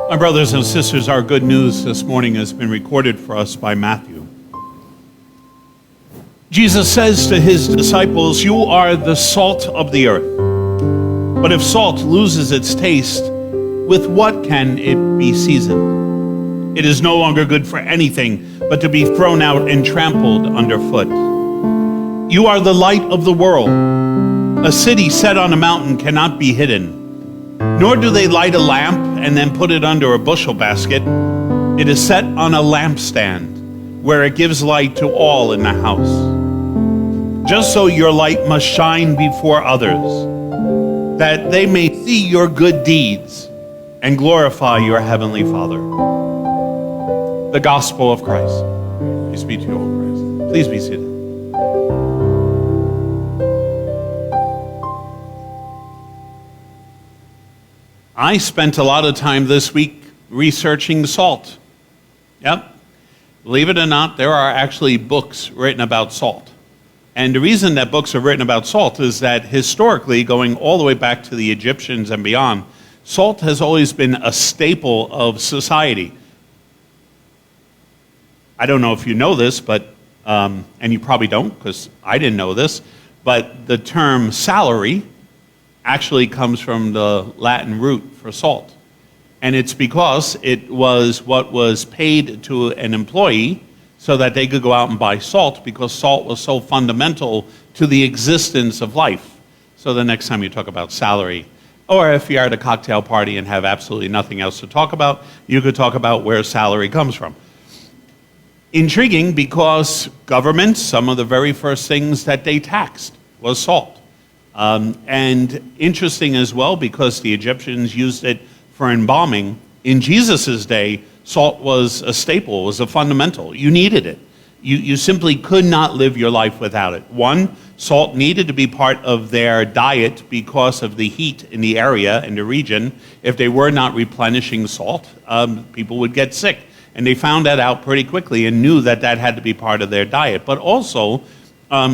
My brothers and sisters, our good news this morning has been recorded for us by Matthew. Jesus says to his disciples, "You are the salt of the earth. But if salt loses its taste, with what can it be seasoned? It is no longer good for anything but to be thrown out and trampled underfoot. You are the light of the world. A city set on a mountain cannot be hidden. Nor do they light a lamp and then put it under a bushel basket. It is set on a lampstand, where it gives light to all in the house. Just so your light must shine before others, that they may see your good deeds and glorify your heavenly Father." The Gospel of Christ. Peace be to you all, Christ. Please be seated. I spent a lot of time this week researching salt. Yep. Believe it or not, there are actually books written about salt. And the reason that books are written about salt is that historically, going all the way back to the Egyptians and beyond, salt has always been a staple of society. I don't know if you know this, but and you probably don't, because I didn't know this, but the term salary actually comes from the Latin root for salt. And it's because it was what was paid to an employee so that they could go out and buy salt, because salt was so fundamental to the existence of life. So the next time you talk about salary, or if you're at a cocktail party and have absolutely nothing else to talk about, you could talk about where salary comes from. Intriguing, because governments, some of the very first things that they taxed was salt. And interesting as well, because the Egyptians used it for embalming. In Jesus' day, salt was a staple, was a fundamental. You needed it. You simply could not live your life without it. One, salt needed to be part of their diet because of the heat in the area and the region. If they were not replenishing salt, people would get sick. And they found that out pretty quickly and knew that that had to be part of their diet. But also,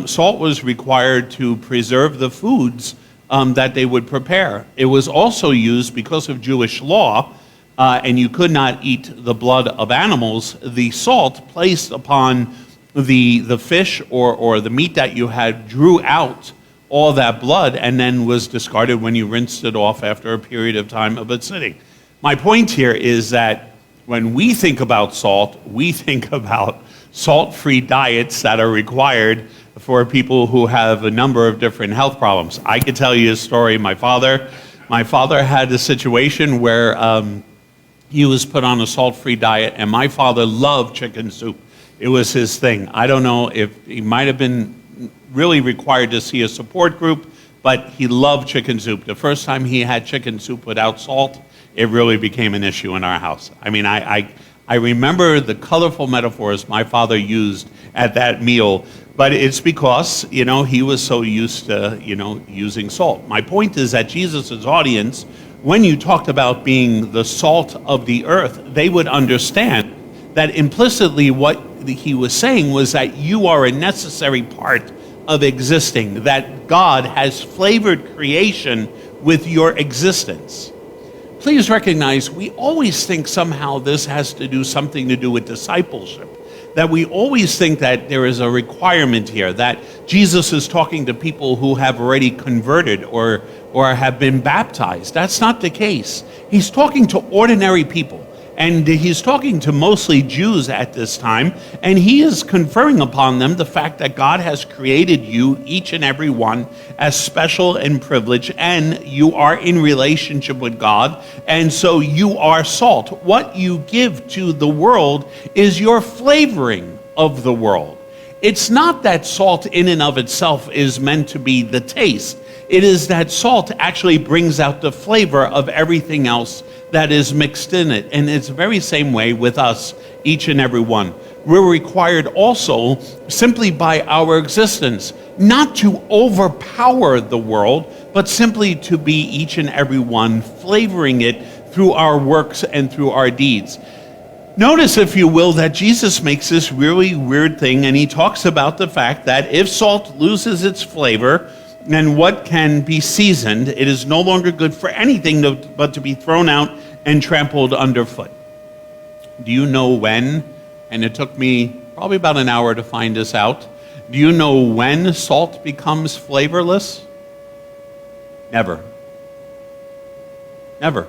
salt was required to preserve the foods that they would prepare. It was also used because of Jewish law, and you could not eat the blood of animals. The salt placed upon the fish or the meat that you had drew out all that blood and then was discarded when you rinsed it off after a period of time of it sitting. My point here is that when we think about salt, we think about salt-free diets that are required for people who have a number of different health problems. I could tell you a story. My father had a situation where he was put on a salt-free diet, and my father loved chicken soup. It was his thing. I don't know if he might have been really required to see a support group, but he loved chicken soup. The first time he had chicken soup without salt, it really became an issue in our house. I mean, I remember the colorful metaphors my father used at that meal, but it's because, he was so used to, using salt. My point is that Jesus' audience, when you talked about being the salt of the earth, they would understand that implicitly what he was saying was that you are a necessary part of existing, that God has flavored creation with your existence. Please recognize, we always think somehow this has to do something to do with discipleship, that we always think that there is a requirement here, that Jesus is talking to people who have already converted or have been baptized. That's not the case. He's talking to ordinary people, and he's talking to mostly Jews at this time, and he is conferring upon them the fact that God has created you, each and every one, as special and privileged, and you are in relationship with God, and so you are salt. What you give to the world is your flavoring of the world. It's not that salt in and of itself is meant to be the taste. It is that salt actually brings out the flavor of everything else that is mixed in it. And it's the very same way with us, each and every one. We're required also, simply by our existence, not to overpower the world, but simply to be each and every one, flavoring it through our works and through our deeds. Notice, if you will, that Jesus makes this really weird thing, and he talks about the fact that if salt loses its flavor, and what can be seasoned, it is no longer good for anything but to be thrown out and trampled underfoot. Do you know when, and it took me probably about an hour to find this out, do you know when salt becomes flavorless? Never. Never.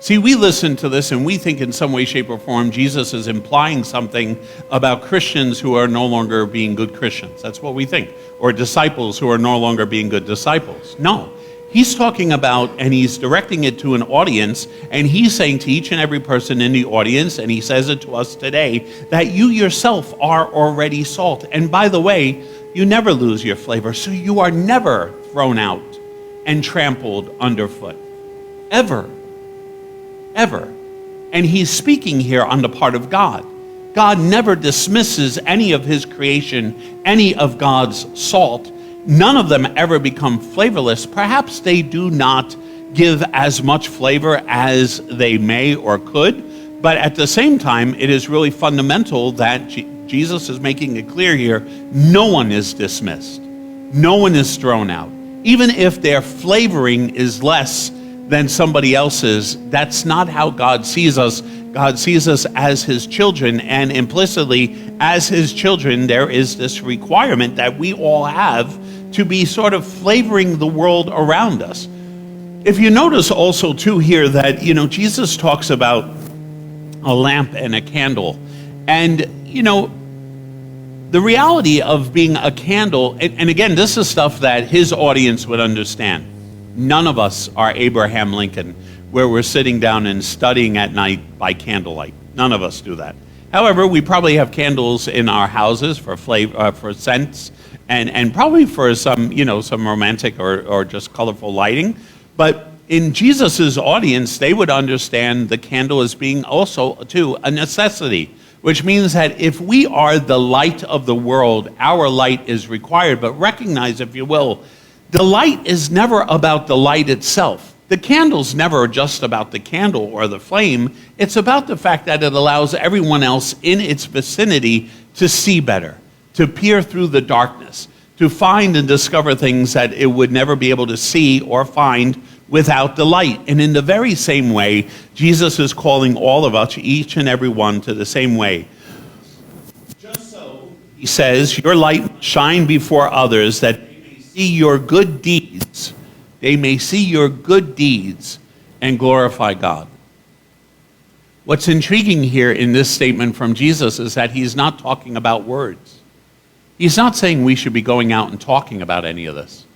See, we listen to this and we think in some way, shape, or form Jesus is implying something about Christians who are no longer being good Christians. That's what we think. Or disciples who are no longer being good disciples. No. He's talking about, and he's directing it to an audience, and he's saying to each and every person in the audience, and he says it to us today, that you yourself are already salt. And by the way, you never lose your flavor, so you are never thrown out and trampled underfoot. Ever. Ever. And he's speaking here on the part of God. God never dismisses any of his creation, any of God's salt. None of them ever become flavorless. Perhaps they do not give as much flavor as they may or could, but at the same time, it is really fundamental that Jesus is making it clear here, no one is dismissed. No one is thrown out. Even if their flavoring is less than somebody else's, that's not how God sees us. God sees us as his children, and implicitly, as his children, there is this requirement that we all have to be sort of flavoring the world around us. If you notice also too here that, Jesus talks about a lamp and a candle. And, the reality of being a candle, and again, this is stuff that his audience would understand. None of us are Abraham Lincoln, where we're sitting down and studying at night by candlelight. None of us do that. However, we probably have candles in our houses for flavor, for scents, and probably for some romantic or just colorful lighting. But in Jesus's audience, they would understand the candle as being also, too, a necessity, which means that if we are the light of the world, our light is required. But recognize, if you will, the light is never about the light itself. The candle's never just about the candle or the flame. It's about the fact that it allows everyone else in its vicinity to see better, to peer through the darkness, to find and discover things that it would never be able to see or find without the light. And in the very same way, Jesus is calling all of us, each and every one, to the same way. Just so, he says, your light shine before others, that they may see your good deeds. They may see your good deeds and glorify God. What's intriguing here in this statement from Jesus is that he's not talking about words. He's not saying we should be going out and talking about any of this.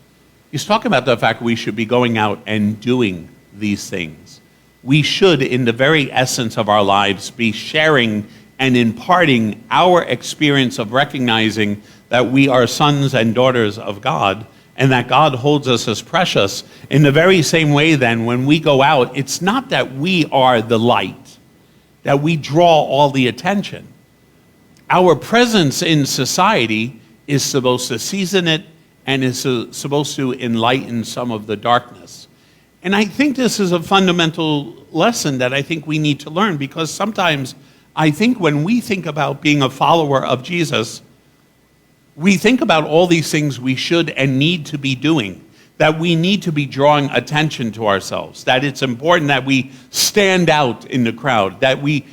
He's talking about the fact we should be going out and doing these things. We should, in the very essence of our lives, be sharing and imparting our experience of recognizing that we are sons and daughters of God, and that God holds us as precious. In the very same way, then, when we go out, it's not that we are the light, that we draw all the attention. Our presence in society is supposed to season it and is supposed to enlighten some of the darkness. And I think this is a fundamental lesson that I think we need to learn, because sometimes I think when we think about being a follower of Jesus, we think about all these things we should and need to be doing, that we need to be drawing attention to ourselves, that it's important that we stand out in the crowd, that we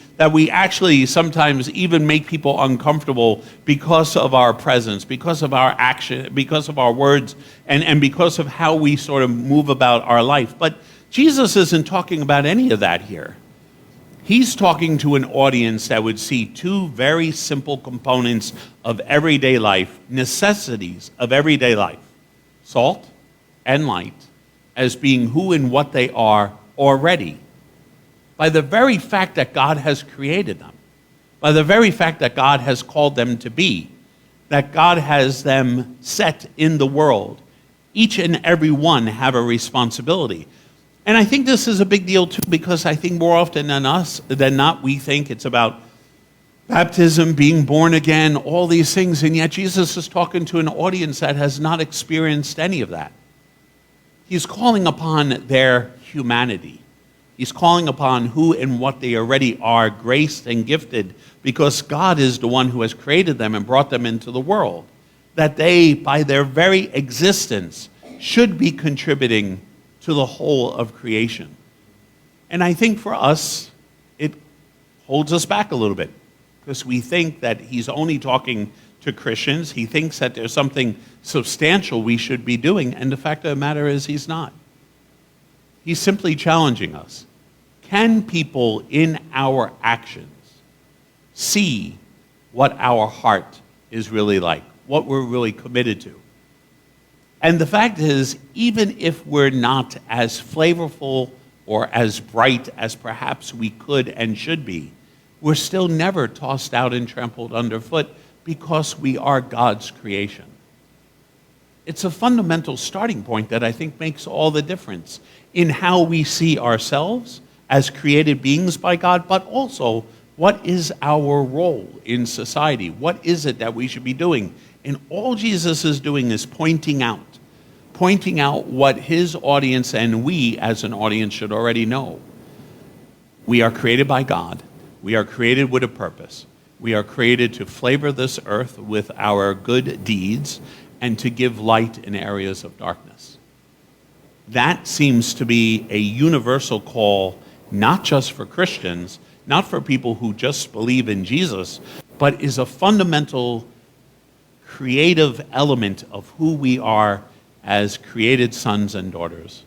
actually sometimes even make people uncomfortable because of our presence, because of our action, because of our words, and because of how we sort of move about our life. But Jesus isn't talking about any of that here. He's talking to an audience that would see two very simple components of everyday life, necessities of everyday life, salt and light, as being who and what they are already. By the very fact that God has created them, by the very fact that God has called them to be, that God has them set in the world, each and every one have a responsibility. And I think this is a big deal too, because I think more often than not, we think it's about baptism, being born again, all these things, and yet Jesus is talking to an audience that has not experienced any of that. He's calling upon their humanity. He's calling upon who and what they already are, graced and gifted, because God is the one who has created them and brought them into the world. that they, by their very existence, should be contributing to the whole of creation. And I think for us, it holds us back a little bit, because we think that he's only talking to Christians. He thinks that there's something substantial we should be doing, and the fact of the matter is he's not. He's simply challenging us. Can people in our actions see what our heart is really like, what we're really committed to? And the fact is, even if we're not as flavorful or as bright as perhaps we could and should be, we're still never tossed out and trampled underfoot, because we are God's creation. It's a fundamental starting point that I think makes all the difference in how we see ourselves as created beings by God, but also what is our role in society? What is it that we should be doing? And all Jesus is doing is pointing out what his audience and we as an audience should already know. We are created by God. We are created with a purpose. We are created to flavor this earth with our good deeds and to give light in areas of darkness. That seems to be a universal call, not just for Christians, not for people who just believe in Jesus, but is a fundamental creative element of who we are as created sons and daughters